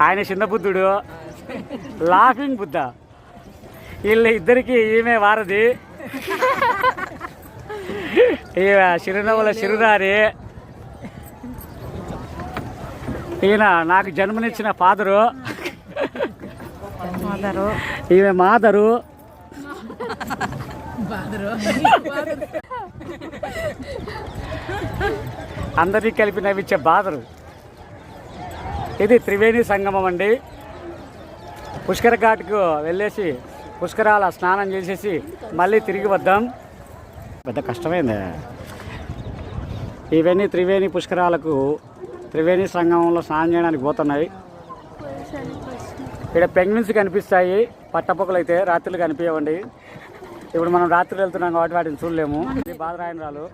ఆయన చిన్న బుద్ధుడు, లాఫింగ్ బుద్ధ. వీళ్ళు ఇద్దరికి ఈమె వారధి, ఈమె చిరునవ్వుల చిరునారి. ఈయన నాకు జన్మనిచ్చిన ఫాదరు, ఈమె మాదరు. అందరినీ కలిపి నవ్వించే బాదరు. ఇది త్రివేణి సంగమం అండి. పుష్కర ఘాట్కు వెళ్ళేసి పుష్కరాల స్నానం చేసేసి మళ్ళీ తిరిగి వద్దాం. పెద్ద కష్టమైంది. ఇవన్నీ త్రివేణి పుష్కరాలకు, త్రివేణి సంగమంలో స్నానం చేయడానికి పోతున్నాయి. ఇక్కడ పెంగ్విన్స్ కనిపిస్తాయి, పట్టపొక్కలు అయితే రాత్రులు కనిపించవండి. ఇప్పుడు మనం రాత్రులు వెళ్తున్నాం కాబట్టి వాటిని చూడలేము. ఇది బాదరాయనరాలు.